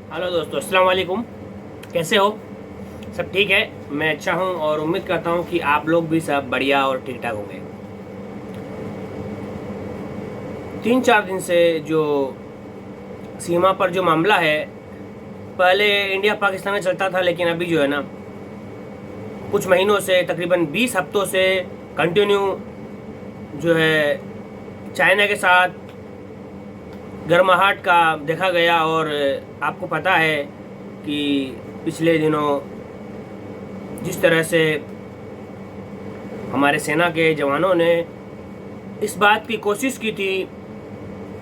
Hello दोस्तों, अस्सलाम वालेकुम। कैसे हो? सब ठीक है। मैं अच्छा हूँ और उम्मीद करता हूँ कि आप लोग भी सब बढ़िया और ठीक ठाक होंगे। 3-4 दिन से जो सीमा पर जो मामला है, पहले इंडिया पाकिस्तान में चलता था, लेकिन अभी जो है ना, कुछ महीनों से तकरीबन 20 हफ्तों से कंटिन्यू जो है चाइना के साथ गर्माहट का देखा गया। और आपको पता है कि पिछले दिनों जिस तरह से हमारे सेना के जवानों ने इस बात की कोशिश की थी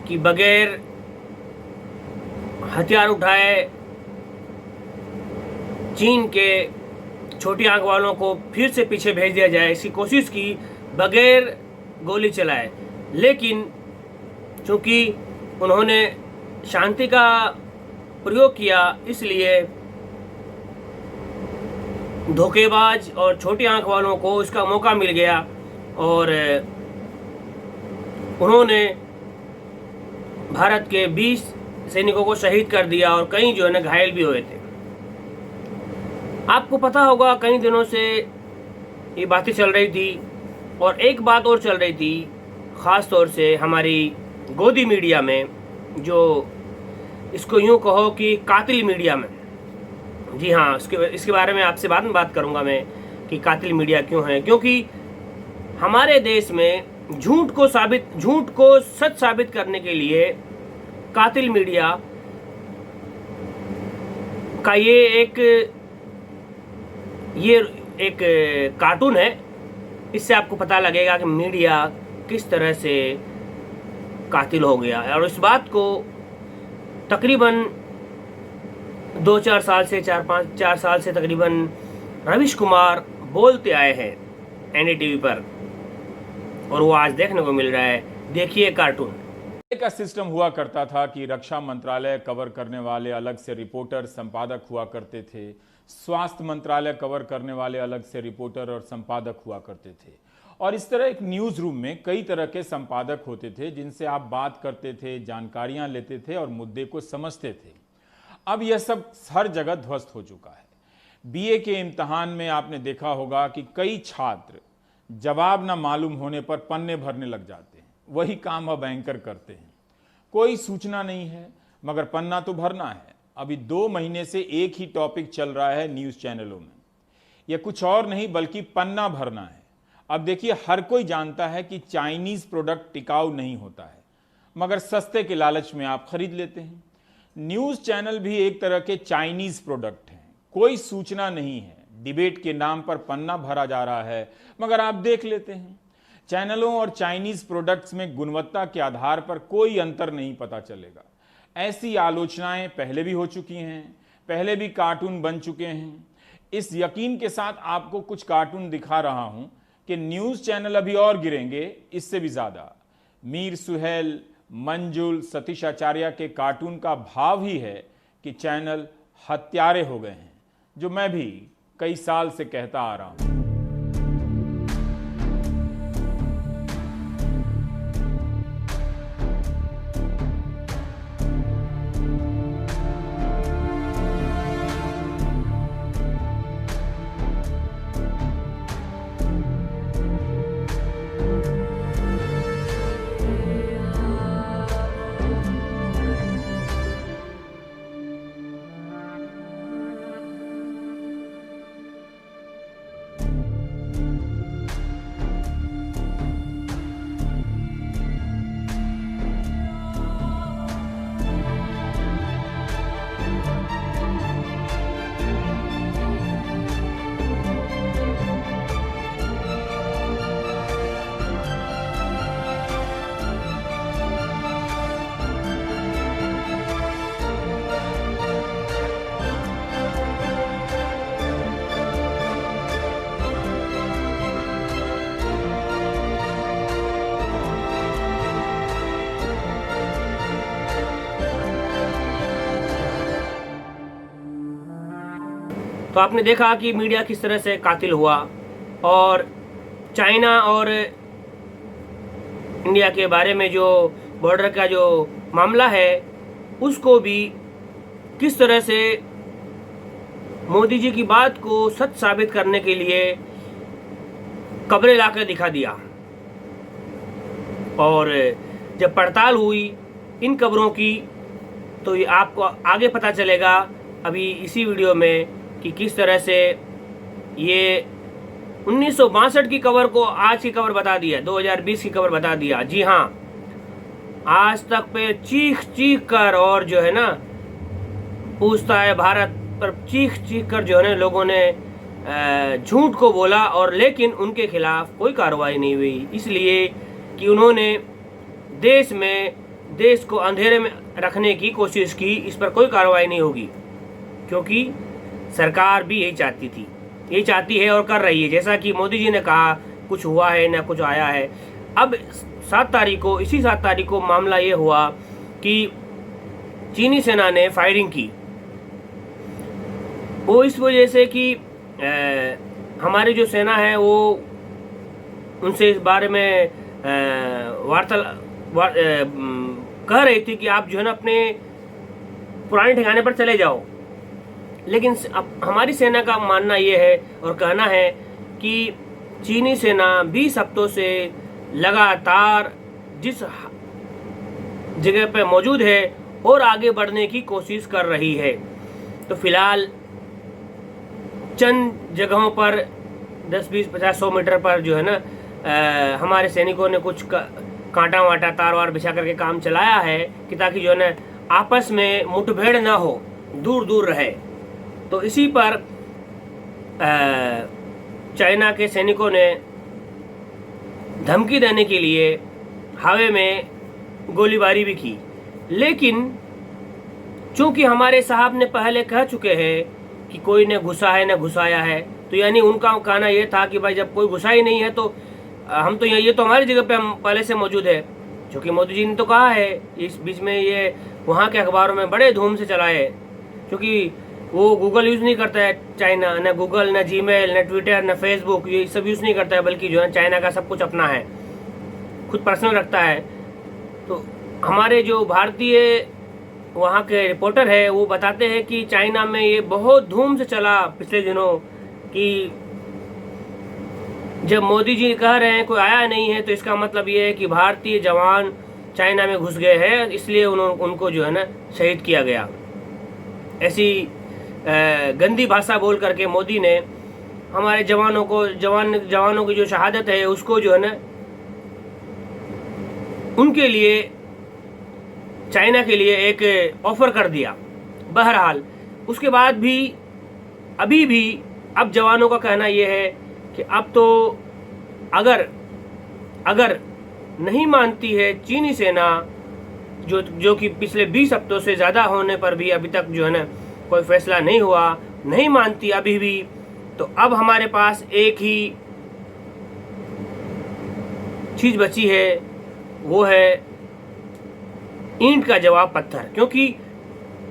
कि बगैर हथियार उठाए चीन के छोटी आंख वालों को फिर से पीछे भेज दिया जाए, इसकी कोशिश की बगैर गोली चलाए। लेकिन चूंकि उन्होंने शांति का प्रयोग किया, इसलिए धोखेबाज और छोटी आंख वालों को इसका मौका मिल गया और उन्होंने भारत के 20 सैनिकों को शहीद कर दिया और कई जो है ना घायल भी हुए थे। आपको पता होगा कई दिनों से ये बातें चल रही थी और एक बात और चल रही थी, ख़ास तौर से हमारी गोदी मीडिया में, जो इसको यूँ कहो कि कातिल मीडिया में। जी हाँ, इसके बारे में आपसे बाद में बात करूँगा मैं कि कातिल मीडिया क्यों है। क्योंकि हमारे देश में झूठ को सच साबित करने के लिए कातिल मीडिया का ये एक कार्टून है। इससे आपको पता लगेगा कि मीडिया किस तरह से कातिल हो गया है। और इस बात को तकरीबन 2-4 साल से 4 साल से तकरीबन रवीश कुमार बोलते आए हैं एनडीटीवी पर, और वो आज देखने को मिल रहा है। देखिए कार्टून। का सिस्टम हुआ करता था कि रक्षा मंत्रालय कवर करने वाले अलग से रिपोर्टर संपादक हुआ करते थे, स्वास्थ्य मंत्रालय कवर करने वाले अलग से रिपोर्टर और संपादक हुआ करते थे, और इस तरह एक न्यूज रूम में कई तरह के संपादक होते थे जिनसे आप बात करते थे, जानकारियां लेते थे और मुद्दे को समझते थे। अब यह सब हर जगह ध्वस्त हो चुका है। बीए के इम्तिहान में आपने देखा होगा कि कई छात्र जवाब ना मालूम होने पर पन्ने भरने लग जाते हैं। वही काम अब एंकर करते हैं। कोई सूचना नहीं है मगर पन्ना तो भरना है। अभी 2 महीने से एक ही टॉपिक चल रहा है न्यूज चैनलों में। यह कुछ और नहीं बल्कि पन्ना भरना है। अब देखिए, हर कोई जानता है कि चाइनीज प्रोडक्ट टिकाऊ नहीं होता है, मगर सस्ते के लालच में आप खरीद लेते हैं। न्यूज चैनल भी एक तरह के चाइनीज प्रोडक्ट हैं। कोई सूचना नहीं है, डिबेट के नाम पर पन्ना भरा जा रहा है, मगर आप देख लेते हैं। चैनलों और चाइनीज प्रोडक्ट्स में गुणवत्ता के आधार पर कोई अंतर नहीं पता चलेगा। ऐसी आलोचनाएं पहले भी हो चुकी हैं, पहले भी कार्टून बन चुके हैं। इस यकीन के साथ आपको कुछ कार्टून दिखा रहा हूं कि न्यूज चैनल अभी और गिरेंगे, इससे भी ज्यादा। मीर सुहेल, मंजुल, सतीश आचार्य के कार्टून का भाव ही है कि चैनल हत्यारे हो गए हैं, जो मैं भी कई साल से कहता आ रहा हूं। तो आपने देखा कि मीडिया किस तरह से कातिल हुआ और चाइना और इंडिया के बारे में जो बॉर्डर का जो मामला है, उसको भी किस तरह से मोदी जी की बात को सच साबित करने के लिए खबरें लाकर दिखा दिया। और जब पड़ताल हुई इन खबरों की तो ये आपको आगे पता चलेगा अभी इसी वीडियो में कि किस तरह से ये 1962 की खबर को आज की खबर बता दिया, 2020 की खबर बता दिया। जी हाँ, आज तक पे चीख चीख कर और जो है ना पूछता है भारत पर, चीख चीख कर जो है ना लोगों ने झूठ को बोला, और लेकिन उनके खिलाफ कोई कार्रवाई नहीं हुई, इसलिए कि उन्होंने देश को अंधेरे में रखने की कोशिश की। इस पर कोई कार्रवाई नहीं होगी क्योंकि सरकार भी यही चाहती थी, यही चाहती है और कर रही है। जैसा कि मोदी जी ने कहा कुछ हुआ है ना कुछ आया है। अब इसी 7 तारीख को मामला ये हुआ कि चीनी सेना ने फायरिंग की। वो इस वजह से कि हमारी जो सेना है वो उनसे इस बारे में कह रही थी कि आप जो है ना अपने पुराने ठिकाने पर चले जाओ। लेकिन अब हमारी सेना का मानना ये है और कहना है कि चीनी सेना 20 हफ्तों से लगातार जिस जगह पे मौजूद है और आगे बढ़ने की कोशिश कर रही है। तो फिलहाल चंद जगहों पर 10, 20, 50, 100 मीटर पर जो है ना हमारे सैनिकों ने कुछ कांटा वाटा तार वार बिछा करके काम चलाया है कि ताकि जो है ना आपस में मुठभेड़ ना हो, दूर दूर रहे। तो इसी पर चाइना के सैनिकों ने धमकी देने के लिए हवा में गोलीबारी भी की। लेकिन चूंकि हमारे साहब ने पहले कह चुके हैं कि कोई ने घुसा है न घुसाया है, तो यानी उनका कहना यह था कि भाई जब कोई घुसा ही नहीं है तो हम तो ये तो हमारी जगह पे हम पहले से मौजूद है। क्योंकि मोदी जी ने तो कहा है इस बीच में, ये वहाँ के अखबारों में बड़े धूम से चला है, क्योंकि वो गूगल यूज़ नहीं करता है चाइना, न गूगल, न जीमेल, न ट्विटर, न फेसबुक, ये सब यूज़ नहीं करता है, बल्कि जो है चाइना का सब कुछ अपना है, खुद पर्सनल रखता है। तो हमारे जो भारतीय वहाँ के रिपोर्टर है वो बताते हैं कि चाइना में ये बहुत धूम से चला पिछले दिनों कि जब मोदी जी कह रहे हैं कोई आया नहीं है तो इसका मतलब ये है कि भारतीय जवान चाइना में घुस गए हैं, इसलिए उनको जो है ना शहीद किया गया। ऐसी गंदी भाषा बोल करके मोदी ने हमारे जवानों की जो शहादत है उसको जो है ना उनके लिए, चाइना के लिए एक ऑफर कर दिया। बहरहाल उसके बाद भी अभी भी अब जवानों का कहना यह है कि अब तो अगर नहीं मानती है चीनी सेना, जो कि पिछले 20 हफ्तों से ज़्यादा होने पर भी अभी तक जो है ना कोई फैसला नहीं हुआ, नहीं मानती अभी भी, तो अब हमारे पास एक ही चीज़ बची है, वो है ईंट का जवाब पत्थर। क्योंकि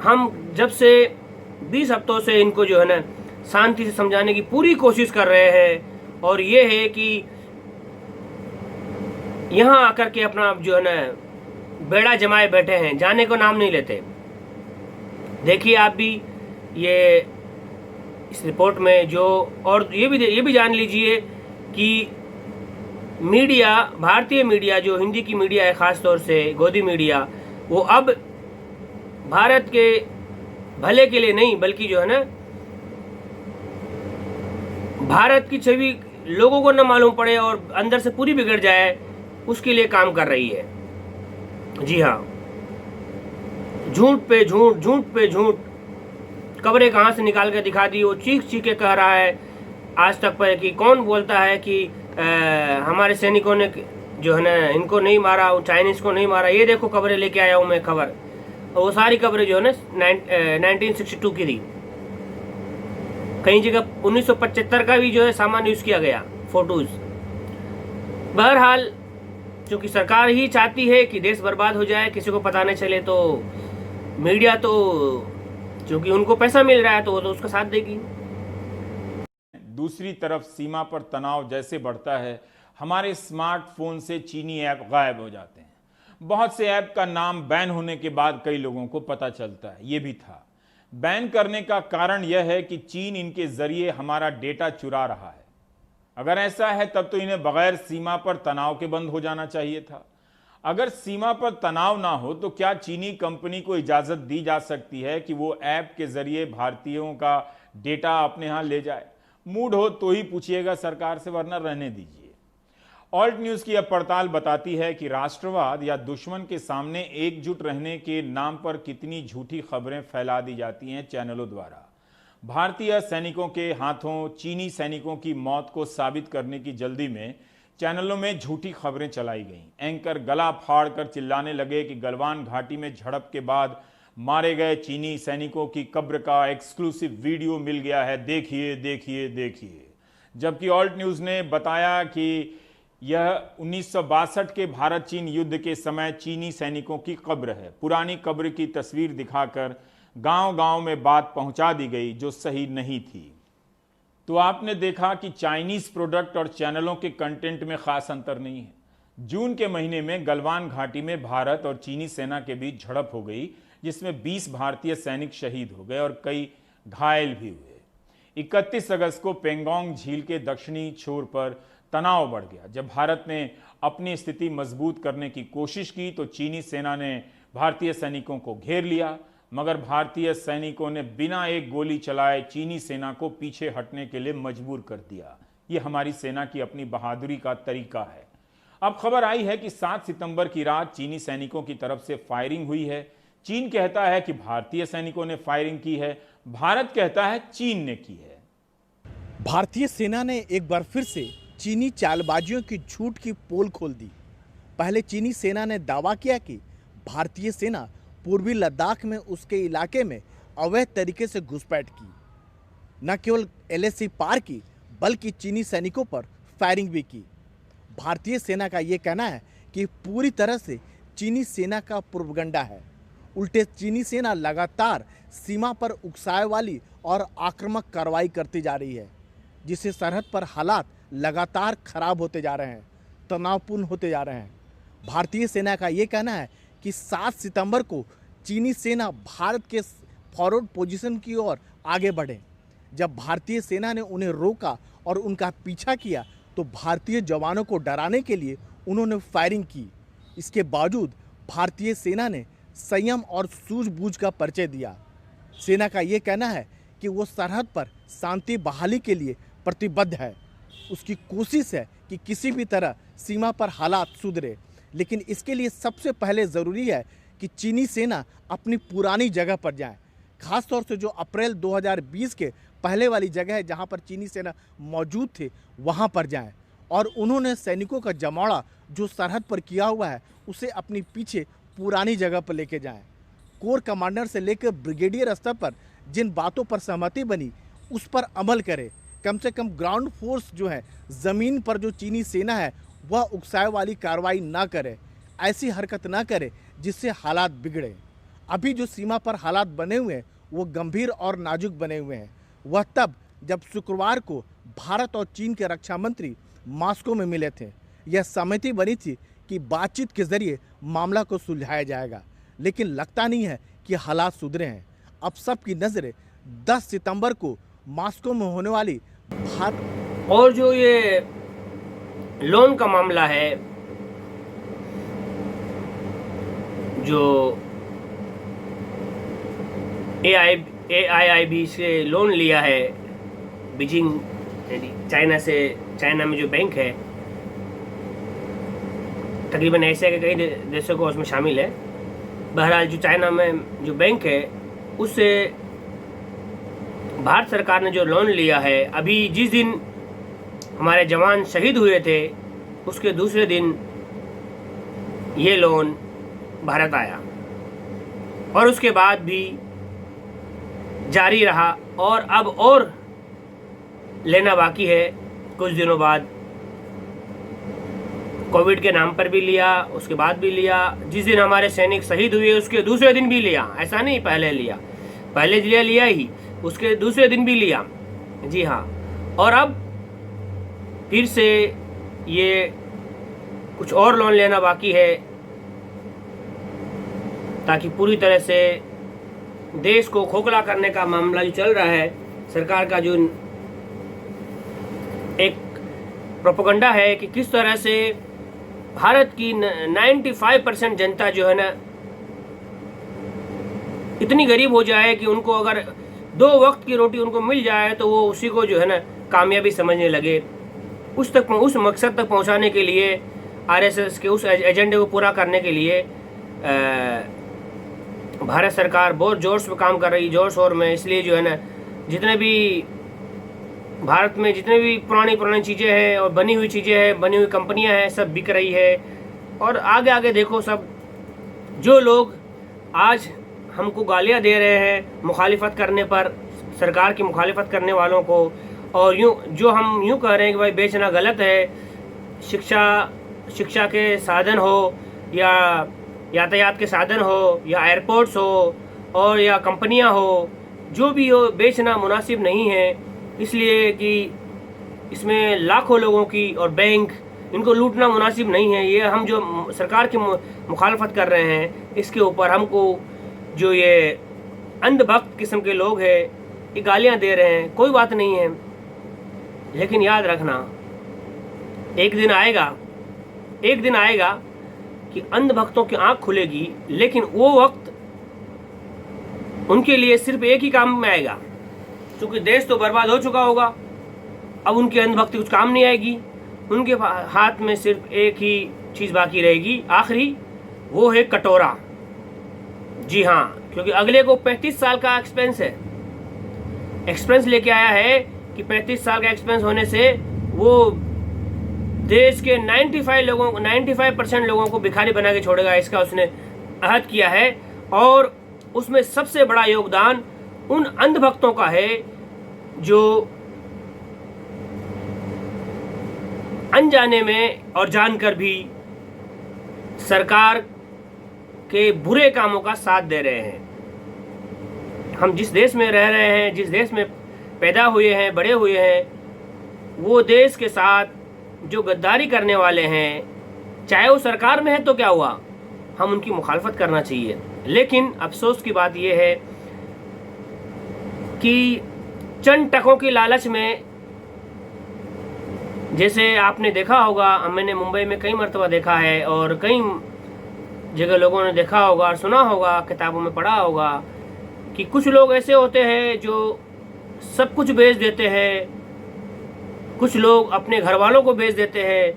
हम जब से 20 हफ्तों से इनको जो है ना शांति से समझाने की पूरी कोशिश कर रहे हैं, और ये है कि यहाँ आकर के अपना जो है ना बेड़ा जमाए बैठे हैं, जाने को नाम नहीं लेते। देखिए आप भी ये इस रिपोर्ट में जो, और ये भी जान लीजिए कि मीडिया, भारतीय मीडिया, जो हिंदी की मीडिया है ख़ास तौर से गोदी मीडिया, वो अब भारत के भले के लिए नहीं बल्कि जो है ना भारत की छवि लोगों को न मालूम पड़े और अंदर से पूरी बिगड़ जाए, उसके लिए काम कर रही है। जी हाँ, झूठ पे झूठ, झूठ पे झूठ, खबरें कहाँ से निकाल के दिखा दी। वो चीख चीख के कह रहा है आज तक पर कि कौन बोलता है कि हमारे सैनिकों ने जो है ना इनको नहीं मारा, चाइनीज को नहीं मारा। ये देखो खबरें लेके आया हूँ मैं खबर, और वो सारी खबरें जो है ना 1962 की थी। कई जगह 1975 का भी जो है सामान यूज़ किया गया, फोटोज। बहरहाल क्योंकि सरकार ही चाहती है कि देश बर्बाद हो जाए, किसी को पता नहीं चले, तो मीडिया तो क्योंकि उनको पैसा मिल रहा है तो वो तो उसका साथ देगी। दूसरी तरफ सीमा पर तनाव जैसे बढ़ता है, हमारे स्मार्टफोन से चीनी ऐप गायब हो जाते हैं। बहुत से ऐप का नाम बैन होने के बाद कई लोगों को पता चलता है। ये भी था बैन करने का कारण यह है कि चीन इनके जरिए हमारा डेटा चुरा रहा है। अगर ऐसा है तब तो इन्हें बगैर सीमा पर तनाव के बंद हो जाना चाहिए था। अगर सीमा पर तनाव ना हो तो क्या चीनी कंपनी को इजाजत दी जा सकती है कि वो ऐप के जरिए भारतीयों का डेटा अपने यहां ले जाए? मूड हो तो ही पूछिएगा सरकार से, वरना रहने दीजिए। ऑल्ट न्यूज की अब पड़ताल बताती है कि राष्ट्रवाद या दुश्मन के सामने एकजुट रहने के नाम पर कितनी झूठी खबरें फैला दी जाती हैं चैनलों द्वारा। भारतीय सैनिकों के हाथों चीनी सैनिकों की मौत को साबित करने की जल्दी में चैनलों में झूठी खबरें चलाई गईं। एंकर गला फाड़कर चिल्लाने लगे कि गलवान घाटी में झड़प के बाद मारे गए चीनी सैनिकों की कब्र का एक्सक्लूसिव वीडियो मिल गया है, देखिए देखिए देखिए। जबकि ऑल्ट न्यूज ने बताया कि यह 1962 के भारत चीन युद्ध के समय चीनी सैनिकों की कब्र है। पुरानी कब्र की तस्वीर दिखाकर गांव-गांव में बात पहुंचा दी गई जो सही नहीं थी। तो आपने देखा कि चाइनीज प्रोडक्ट और चैनलों के कंटेंट में खास अंतर नहीं है। जून के महीने में गलवान घाटी में भारत और चीनी सेना के बीच झड़प हो गई, जिसमें 20 भारतीय सैनिक शहीद हो गए और कई घायल भी हुए। 31 अगस्त को पेंगोंग झील के दक्षिणी छोर पर तनाव बढ़ गया। जब भारत ने अपनी स्थिति मजबूत करने की कोशिश की तो चीनी सेना ने भारतीय सैनिकों को घेर लिया, मगर भारतीय सैनिकों ने बिना एक गोली चलाए चीनी सेना को पीछे हटने के लिए मजबूर कर दिया। यह हमारी सेना की अपनी बहादुरी का तरीका है। अब खबर आई है कि 7 सितंबर की रात चीनी सैनिकों की तरफ से फायरिंग हुई है। चीन कहता है कि भारतीय सैनिकों ने फायरिंग की है, भारत कहता है चीन ने की है। भारतीय सेना ने एक बार फिर से चीनी चालबाजियों की झूठ की पोल खोल दी। पहले चीनी सेना ने दावा किया कि भारतीय सेना पूर्वी लद्दाख में उसके इलाके में अवैध तरीके से घुसपैठ की। न केवल एलएसी पार की बल्कि चीनी सैनिकों पर फायरिंग भी की। भारतीय सेना का ये कहना है कि पूरी तरह से चीनी सेना का प्रोपगंडा है। उल्टे चीनी सेना लगातार सीमा पर उकसावे वाली और आक्रामक कार्रवाई करती जा रही है, जिससे सरहद पर हालात लगातार खराब होते जा रहे हैं, तनावपूर्ण होते जा रहे हैं। भारतीय सेना का ये कहना है कि 7 सितंबर को चीनी सेना भारत के फॉरवर्ड पोजीशन की ओर आगे बढ़े। जब भारतीय सेना ने उन्हें रोका और उनका पीछा किया तो भारतीय जवानों को डराने के लिए उन्होंने फायरिंग की। इसके बावजूद भारतीय सेना ने संयम और सूझबूझ का परिचय दिया। सेना का ये कहना है कि वो सरहद पर शांति बहाली के लिए प्रतिबद्ध है। उसकी कोशिश है कि किसी भी तरह सीमा पर हालात सुधरे, लेकिन इसके लिए सबसे पहले ज़रूरी है कि चीनी सेना अपनी पुरानी जगह पर जाए, खासतौर से जो अप्रैल 2020 के पहले वाली जगह है जहां पर चीनी सेना मौजूद थे, वहां पर जाएं। और उन्होंने सैनिकों का जमावड़ा जो सरहद पर किया हुआ है उसे अपनी पीछे पुरानी जगह पर लेके जाएं। कोर कमांडर से लेकर ब्रिगेडियर स्तर पर जिन बातों पर सहमति बनी उस पर अमल करें। कम से कम ग्राउंड फोर्स जो है, ज़मीन पर जो चीनी सेना है वह उकसावे वाली कार्रवाई ना करे, ऐसी हरकत ना करे जिससे हालात बिगड़े। अभी जो सीमा पर हालात बने हुए हैं वो गंभीर और नाजुक बने हुए हैं। वह तब जब शुक्रवार को भारत और चीन के रक्षा मंत्री मॉस्को में मिले थे। यह सहमति बनी थी कि बातचीत के जरिए मामला को सुलझाया जाएगा, लेकिन लगता नहीं है कि हालात सुधरे हैं। अब सबकी नज़रें 10 सितंबर को मॉस्को में होने वाली भारत और जो ये लोन का मामला है, जो AIIB से लोन लिया है बीजिंग चाइना से, चाइना में जो बैंक है तकरीबन एशिया के कई देशों को उसमें शामिल है। बहरहाल जो चाइना में जो बैंक है उससे भारत सरकार ने जो लोन लिया है, अभी जिस दिन हमारे जवान शहीद हुए थे उसके दूसरे दिन ये लोन भारत आया और उसके बाद भी जारी रहा और अब और लेना बाकी है। कुछ दिनों बाद कोविड के नाम पर भी लिया, उसके बाद भी लिया, जिस दिन हमारे सैनिक शहीद हुए उसके दूसरे दिन भी लिया। ऐसा नहीं पहले लिया, पहले लिया ही, उसके दूसरे दिन भी लिया। जी हाँ, और अब फिर से ये कुछ और लोन लेना बाकी है ताकि पूरी तरह से देश को खोखला करने का मामला जो चल रहा है, सरकार का जो एक प्रोपेगेंडा है कि किस तरह से भारत की 95% जनता जो है ना इतनी गरीब हो जाए कि उनको अगर 2 वक्त की रोटी उनको मिल जाए तो वो उसी को जो है ना कामयाबी समझने लगे। उस मकसद तक पहुंचाने के लिए आरएसएस के उस एजेंडे को पूरा करने के लिए भारत सरकार बहुत जोर से काम कर रही, जोर शोर में। इसलिए जो है ना जितने भी भारत में जितने भी पुरानी चीज़ें हैं और बनी हुई चीज़ें हैं, बनी हुई कंपनियां हैं, सब बिक रही है। और आगे आगे देखो, सब जो लोग आज हमको गालियां दे रहे हैं मुखालिफत करने पर, सरकार की मुखालिफत करने वालों को, और हम यूँ कह रहे हैं कि भाई बेचना गलत है, शिक्षा के साधन हो या यातायात के साधन हो या एयरपोर्ट्स हो और या कंपनियां हो, जो भी हो, बेचना मुनासिब नहीं है। इसलिए कि इसमें लाखों लोगों की और बैंक, इनको लूटना मुनासिब नहीं है। ये हम जो सरकार की मुखालफत कर रहे हैं, इसके ऊपर हमको जो ये अंधभक्त किस्म के लोग हैं ये गालियां दे रहे हैं। कोई बात नहीं है, लेकिन याद रखना एक दिन आएगा कि अंधभक्तों की आंख खुलेगी, लेकिन वो वक्त उनके लिए सिर्फ एक ही काम में आएगा, क्योंकि देश तो बर्बाद हो चुका होगा। अब उनकी अंधभक्ति कुछ काम नहीं आएगी, उनके हाथ में सिर्फ एक ही चीज़ बाकी रहेगी आखिरी, वो है कटोरा। जी हाँ, क्योंकि अगले को 35 साल का एक्सपेंस लेके आया है कि 35 साल का एक्सपेंस होने से वो देश के 95% लोगों को भिखारी बना के छोड़ेगा, इसका उसने अहद किया है। और उसमें सबसे बड़ा योगदान उन अंधभक्तों का है जो अनजाने में और जानकर भी सरकार के बुरे कामों का साथ दे रहे हैं। हम जिस देश में रह रहे हैं, जिस देश में पैदा हुए हैं, बड़े हुए हैं, वो देश के साथ जो गद्दारी करने वाले हैं, चाहे वो सरकार में है तो क्या हुआ, हम उनकी मुखालफत करना चाहिए। लेकिन अफसोस की बात यह है कि चंद टकों की लालच में, जैसे आपने देखा होगा, मैंने मुंबई में कई मरतबा देखा है और कई जगह लोगों ने देखा होगा और सुना होगा, किताबों में पढ़ा होगा कि कुछ लोग ऐसे होते हैं जो सब कुछ बेच देते हैं। कुछ लोग अपने घर वालों को बेच देते हैं,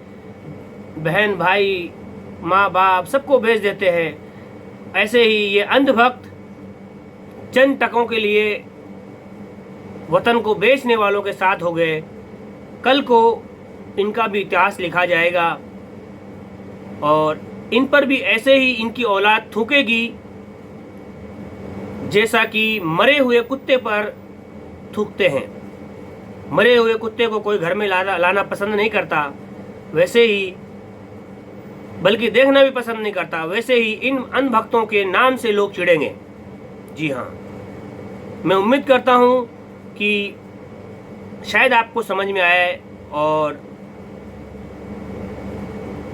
बहन भाई माँ बाप सबको बेच देते हैं। ऐसे ही ये अंधभक्त चंद टकों के लिए वतन को बेचने वालों के साथ हो गए। कल को इनका भी इतिहास लिखा जाएगा और इन पर भी ऐसे ही इनकी औलाद थूकेगी, जैसा कि मरे हुए कुत्ते पर थूकते हैं। मरे हुए कुत्ते को कोई घर में लाना पसंद नहीं करता, वैसे ही, बल्कि देखना भी पसंद नहीं करता, वैसे ही इन अंधभक्तों के नाम से लोग चिढ़ेंगे। जी हाँ, मैं उम्मीद करता हूँ कि शायद आपको समझ में आए और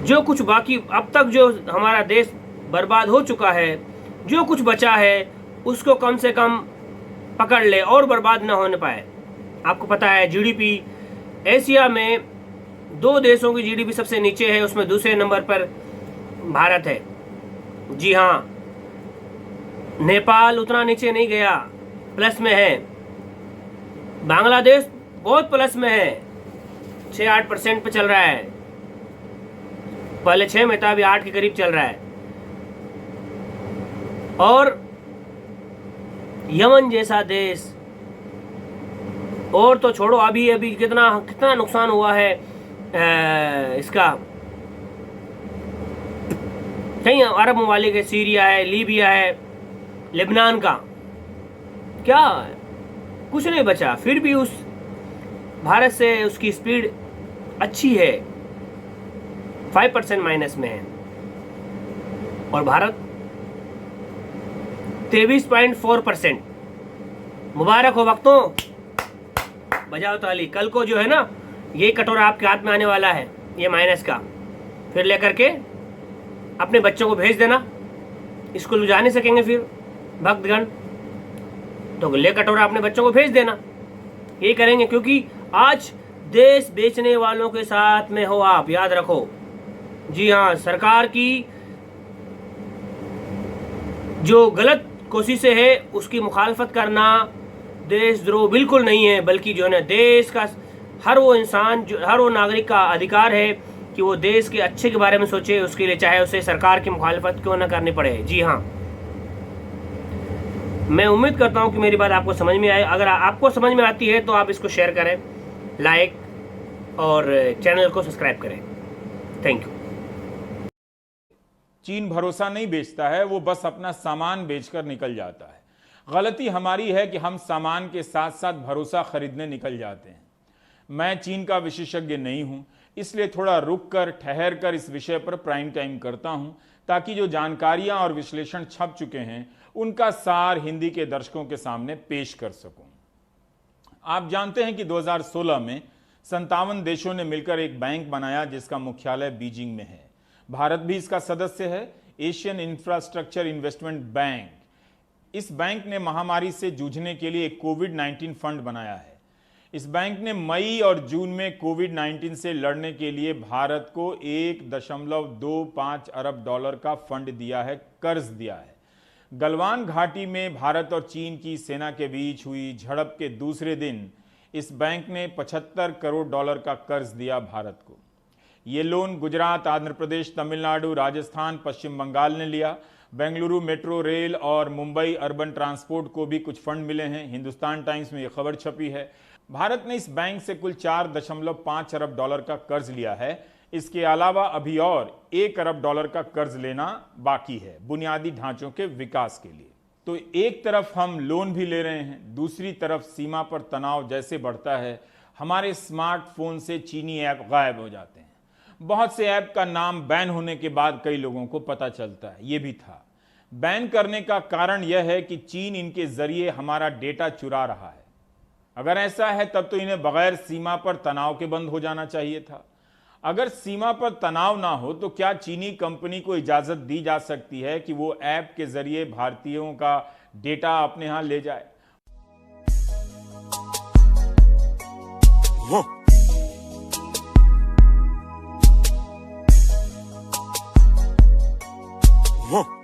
जो कुछ बाकी अब तक जो हमारा देश बर्बाद हो चुका है, जो कुछ बचा है उसको कम से कम पकड़ ले और बर्बाद ना होने पाए। आपको पता है जीडीपी एशिया में 2 देशों की जीडीपी सबसे नीचे है, उसमें दूसरे नंबर पर भारत है। जी हाँ, नेपाल उतना नीचे नहीं गया, प्लस में है। बांग्लादेश बहुत प्लस में है, 6-8% पे चल रहा है, पहले 6 में था, अभी 8 के करीब चल रहा है। और यमन जैसा देश, और तो छोड़ो, अभी कितना नुकसान हुआ है इसका, कई अरब ममालिक है, सीरिया है, लीबिया है, लेबनान का, क्या कुछ नहीं बचा। फिर भी उस भारत से उसकी स्पीड अच्छी है, 5% माइनस में है, और भारत 23.4%। मुबारक हो वक्तों, बजाओ ताली। कल को जो है ना, ये कटोरा आपके हाथ में आने वाला है, ये माइनस का, फिर लेकर के अपने बच्चों को भेज देना, स्कूल जा नहीं सकेंगे फिर भक्तगण। तो ले कटोरा अपने बच्चों को भेज देना, ये करेंगे। क्योंकि आज देश बेचने वालों के साथ में हो आप, याद रखो। जी हाँ, सरकार की जो गलत कोशिशें है उसकी मुखालफत करना देशद्रोह बिल्कुल नहीं है, बल्कि जो है ना देश का हर वो इंसान, जो हर वो नागरिक का अधिकार है कि वो देश के अच्छे के बारे में सोचे, उसके लिए चाहे उसे सरकार की मुखालफत क्यों ना करनी पड़े। जी हाँ, मैं उम्मीद करता हूँ कि मेरी बात आपको समझ में आए। अगर आपको समझ में आती है तो आप इसको शेयर करें, लाइक और चैनल को सब्सक्राइब करें। Thank you. चीन भरोसा नहीं बेचता है, वो बस अपना सामान बेचकर निकल जाता है। गलती हमारी है कि हम सामान के साथ साथ भरोसा खरीदने निकल जाते हैं। मैं चीन का विशेषज्ञ नहीं हूं, इसलिए थोड़ा रुक कर ठहर कर इस विषय पर प्राइम टाइम करता हूं, ताकि जो जानकारियां और विश्लेषण छप चुके हैं उनका सार हिंदी के दर्शकों के सामने पेश कर सकूं। आप जानते हैं कि 2016 में 57 देशों ने मिलकर एक बैंक बनाया जिसका मुख्यालय बीजिंग में है। भारत भी इसका सदस्य है, एशियन इंफ्रास्ट्रक्चर इन्वेस्टमेंट बैंक। इस बैंक ने महामारी से जूझने के लिए एक कोविड-19 फंड बनाया है। इस बैंक ने मई और जून में कोविड-19 से लड़ने के लिए भारत को 1.25 अरब डॉलर का फंड दिया है, कर्ज दिया है। गलवान घाटी में भारत और चीन की सेना के बीच हुई झड़प के दूसरे दिन इस बैंक ने 75 करोड़ डॉलर का कर्ज दिया भारत को। ये लोन गुजरात, आंध्र प्रदेश, तमिलनाडु, राजस्थान, पश्चिम बंगाल ने लिया। बेंगलुरु मेट्रो रेल और मुंबई अर्बन ट्रांसपोर्ट को भी कुछ फंड मिले हैं। हिंदुस्तान टाइम्स में यह खबर छपी है। भारत ने इस बैंक से कुल 4.5 अरब डॉलर का कर्ज लिया है। इसके अलावा अभी और 1 अरब डॉलर का कर्ज लेना बाकी है बुनियादी ढांचों के विकास के लिए। तो एक तरफ हम लोन भी ले रहे हैं, दूसरी तरफ सीमा पर तनाव जैसे बढ़ता है, हमारे स्मार्टफोन से चीनी ऐप गायब हो जाते हैं। बहुत से ऐप का नाम बैन होने के बाद कई लोगों को पता चलता है। यह भी था। बैन करने का कारण यह है कि चीन इनके जरिए हमारा डेटा चुरा रहा है। अगर ऐसा है तब तो इन्हें बगैर सीमा पर तनाव के बंद हो जाना चाहिए था। अगर सीमा पर तनाव ना हो तो क्या चीनी कंपनी को इजाजत दी जा सकती है कि वो ऐप के जरिए भारतीयों का डेटा अपने यहां ले जाए? Whoa.